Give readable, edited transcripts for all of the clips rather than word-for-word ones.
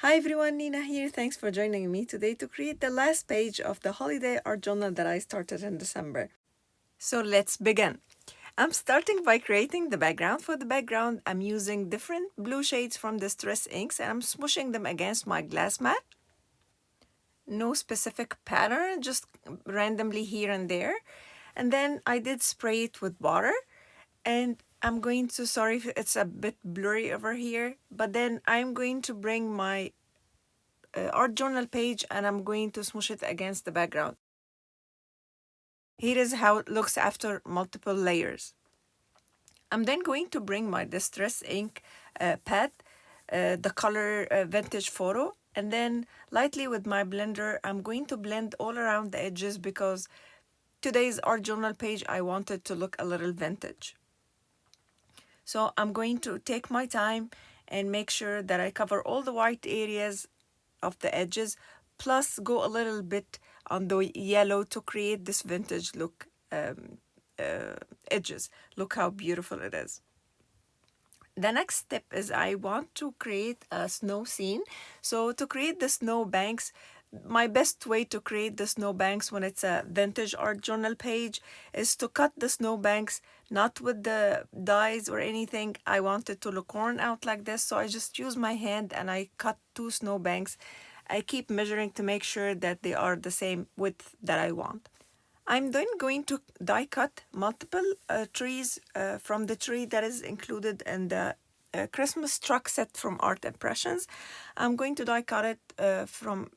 Hi everyone, Nina here. Thanks for joining me today to create the last page of the holiday art journal that I started in December. So let's begin. I'm starting by creating the background. For the background, I'm using different blue shades from Distress inks and I'm smooshing them against my glass mat. No specific pattern, just randomly here and there. And then I did spray it with water and I'm going to, sorry if it's a bit blurry over here, but then I'm going to bring my art journal page and I'm going to smoosh it against the background. Here is how it looks after multiple layers. I'm then going to bring my Distress ink pad, the color Vintage Photo, and then lightly with my blender, I'm going to blend all around the edges because today's art journal page, I wanted to look a little vintage. So I'm going to take my time and make sure that I cover all the white areas of the edges, plus go a little bit on the yellow to create this vintage look edges. Look how beautiful it is. The next step is I want to create a snow scene. So to create the snow banks, my best way to create the snow banks when it's a vintage art journal page is to cut the snow banks, not with the dies or anything. I want it to look worn out like this, so I just use my hand and I cut 2 snow banks. I keep measuring to make sure that they are the same width that I want. I'm then going to die cut multiple trees from the tree that is included in the Christmas truck set from Art Impressions. I'm going to die cut it from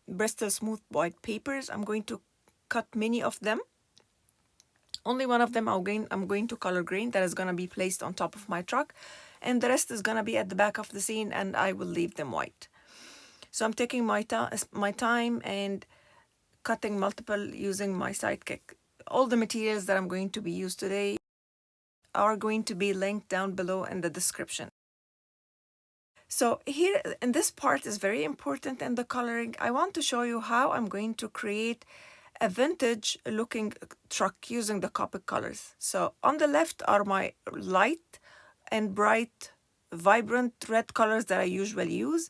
Bristol Smooth White Papers. I'm going to cut many of them. Only one of them I'm going to color green that is going to be placed on top of my truck, and the rest is going to be at the back of the scene and I will leave them white. So I'm taking my time and cutting multiple using my sidekick. All the materials that I'm going to be used today are going to be linked down below in the description. So here, and this part is very important in the coloring. I want to show you how I'm going to create a vintage looking truck using the Copic colors. So on the left are my light and bright, vibrant red colors that I usually use.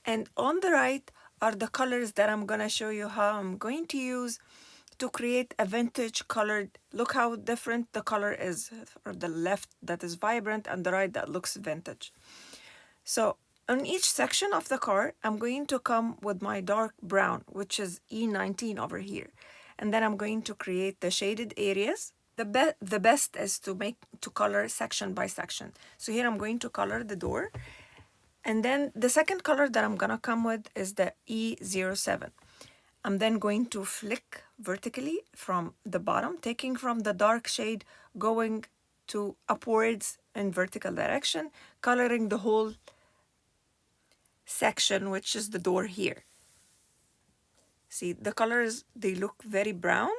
And on the right are the colors that I'm gonna show you how I'm going to use to create a vintage colored. Look how different the color is for the left that is vibrant and the right that looks vintage. So on each section of the car, I'm going to come with my dark brown, which is E19 over here. And then I'm going to create the shaded areas. The best is to color section by section. So here I'm going to color the door. And then the second color that I'm gonna come with is the E07. I'm then going to flick vertically from the bottom, taking from the dark shade, going to upwards in vertical direction, coloring the whole section, which is the door here. See, the colors, they look very brown.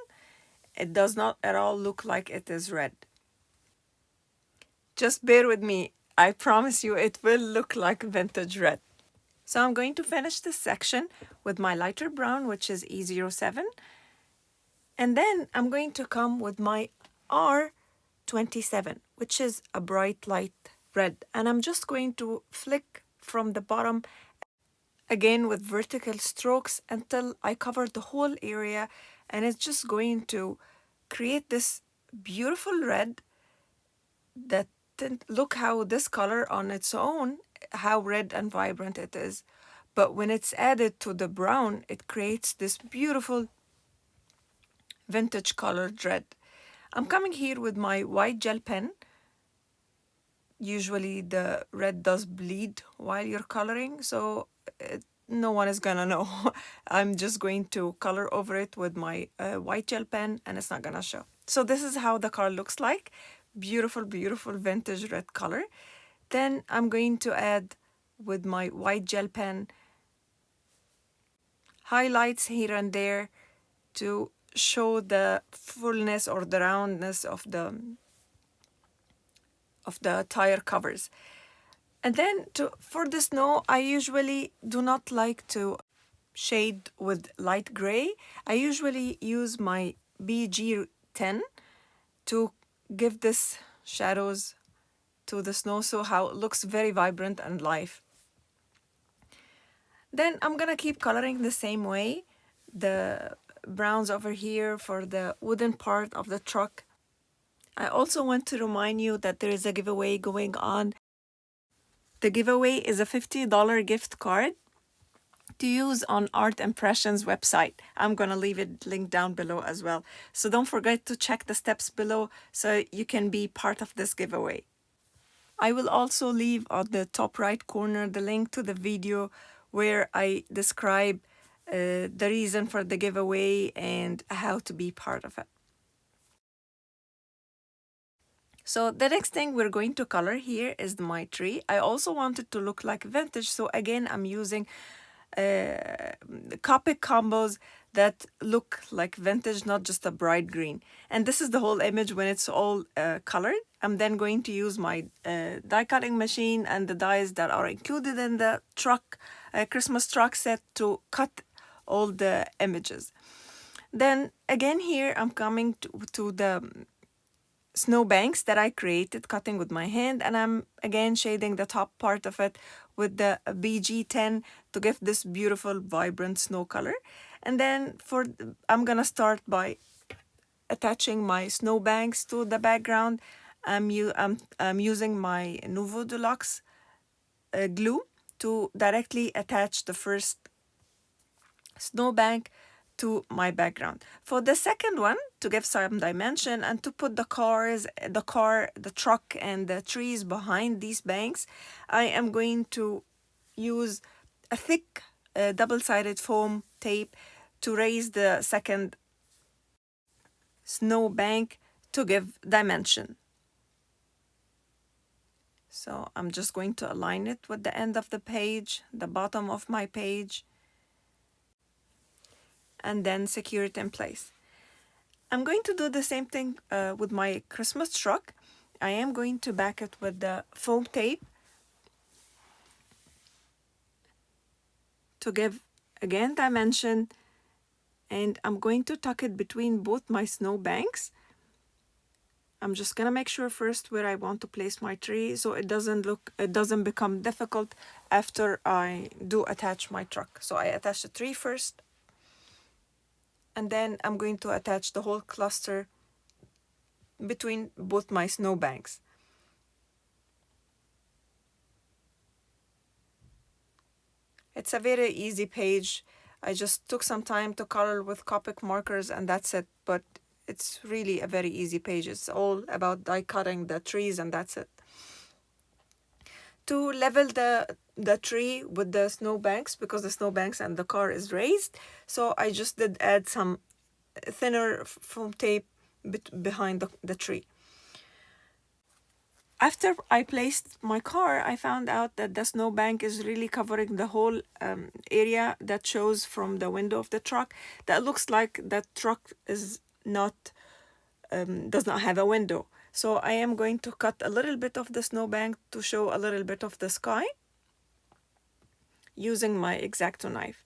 It does not at all look like it is red. Just bear with me. I promise you it will look like vintage red. So I'm going to finish this section with my lighter brown, which is E07. And then I'm going to come with my R27, which is a bright light red. And I'm just going to flick from the bottom again with vertical strokes until I cover the whole area. And it's just going to create this beautiful red that, look how this color on its own, how red and vibrant it is. But when it's added to the brown, it creates this beautiful vintage colored red. I'm coming here with my white gel pen. Usually the red does bleed while you're coloring, so no one is gonna know. I'm just going to color over it with my white gel pen and it's not gonna show. So this is how the car looks like. Beautiful, beautiful vintage red color. Then I'm going to add with my white gel pen highlights here and there to show the fullness or the roundness of the tire covers. And then for the snow, I usually do not like to shade with light gray. I usually use my BG10 to give this shadows to the snow, so how it looks very vibrant and live. Then I'm gonna keep coloring the same way. The browns over here for the wooden part of the truck. I also want to remind you that there is a giveaway going on. The giveaway is a $50 gift card to use on Art Impressions website. I'm gonna leave it linked down below as well. So don't forget to check the steps below so you can be part of this giveaway. I will also leave on the top right corner the link to the video where I describe the reason for the giveaway and how to be part of it. So the next thing we're going to color here is my tree. I also want it to look like vintage, so again I'm using Copic combos that look like vintage, not just a bright green. And this is the whole image when it's all colored. I'm then going to use my die cutting machine and the dies that are included in the truck, Christmas truck set to cut all the images. Then again here I'm coming to the snowbanks that I created, cutting with my hand, and I'm again shading the top part of it with the BG10 to give this beautiful vibrant snow color. And then I'm gonna start by attaching my snowbanks to the background. I'm using my Nuvo Deluxe glue to directly attach the first snowbank to my background. For the second one, to give some dimension and to put the truck, and the trees behind these banks, I am going to use a thick double-sided foam tape to raise the second snow bank to give dimension. So I'm just going to align it with the end of the page, the bottom of my page, and then secure it in place. I'm going to do the same thing with my Christmas truck. I am going to back it with the foam tape to give again dimension, and I'm going to tuck it between both my snow banks. I'm just gonna make sure first where I want to place my tree so it doesn't become difficult after I do attach my truck. So I attach the tree first, and then I'm going to attach the whole cluster between both my snowbanks. It's a very easy page. I just took some time to color with Copic markers and that's it, but it's really a very easy page. It's all about die cutting the trees and that's it. To level the tree with the snowbanks, because the snowbanks and the car is raised, so I just did add some thinner foam tape behind the tree. After I placed my car, I found out that the snowbank is really covering the whole area that shows from the window of the truck. That looks like that truck is does not have a window. So I am going to cut a little bit of the snowbank to show a little bit of the sky using my X-Acto knife.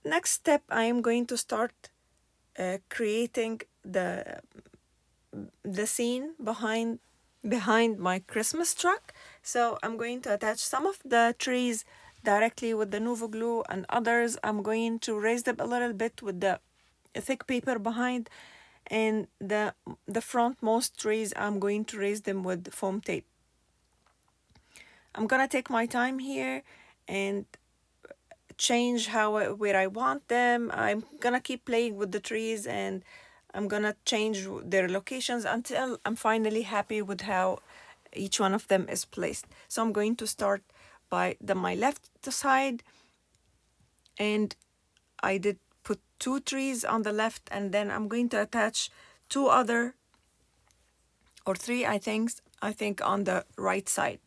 Next step, I am going to start creating the scene behind my Christmas truck. So I'm going to attach some of the trees directly with the Nuvo glue, and others I'm going to raise them a little bit with the thick paper behind, and the frontmost trees I'm going to raise them with foam tape. I'm gonna take my time here and change where I want them. I'm gonna keep playing with the trees and I'm gonna change their locations until I'm finally happy with how each one of them is placed. So I'm going to start by my left side, and I did put 2 trees on the left, and then I'm going to attach 2 other or 3 I think on the right side.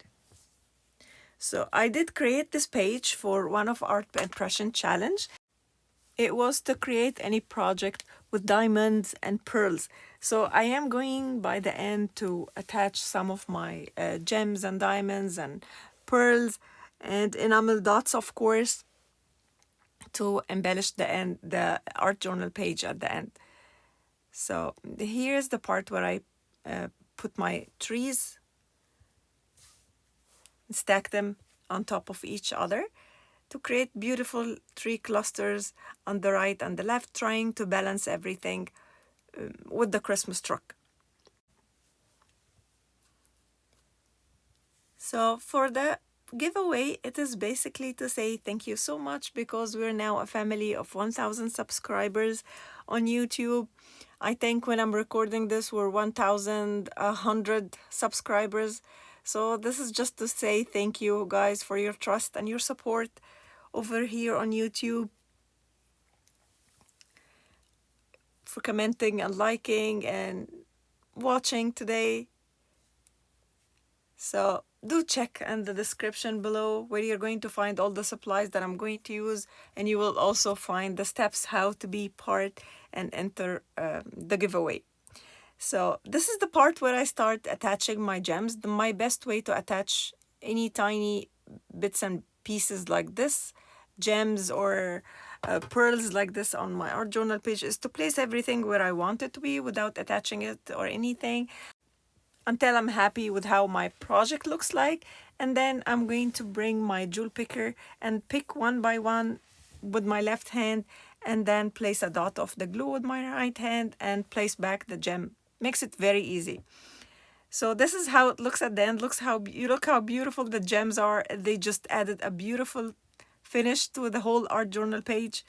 So I did create this page for one of Art Impression Challenge. It was to create any project with diamonds and pearls. So I am going by the end to attach some of my gems and diamonds and pearls and enamel dots, of course, to embellish the art journal page at the end. So here's the part where I put my trees, stack them on top of each other. to create beautiful tree clusters on the right and the left, trying to balance everything with the Christmas truck. So for the giveaway, it is basically to say thank you so much, because we're now a family of 1,000 subscribers on YouTube. I think when I'm recording this, we're 1,100 subscribers. So this is just to say thank you guys for your trust and your support over here on YouTube, for commenting and liking and watching today. So do check in the description below where you're going to find all the supplies that I'm going to use, and you will also find the steps how to be part and enter the giveaway. So this is the part where I start attaching my gems. My best way to attach any tiny bits and pieces like this, gems or pearls like this on my art journal page, is to place everything where I want it to be without attaching it or anything, until I'm happy with how my project looks like. And then I'm going to bring my jewel picker and pick one by one with my left hand, and then place a dot of the glue with my right hand and place back the gem. Makes it very easy. So this is how it looks at the end. Look how beautiful the gems are. They just added a beautiful finish to the whole art journal page.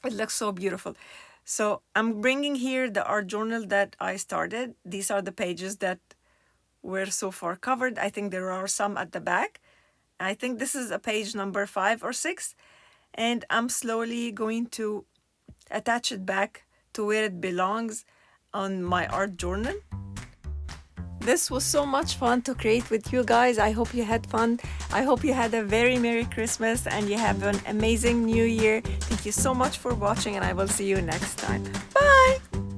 It looks so beautiful. So I'm bringing here the art journal that I started. These are the pages that were so far covered. I think there are some at the back. I think this is a page number 5 or 6. And I'm slowly going to attach it back to where it belongs on my art journal. This was so much fun to create with you guys. I hope you had fun. I hope you had a very Merry Christmas and you have an amazing New Year. Thank you so much for watching, and I will see you next time. Bye!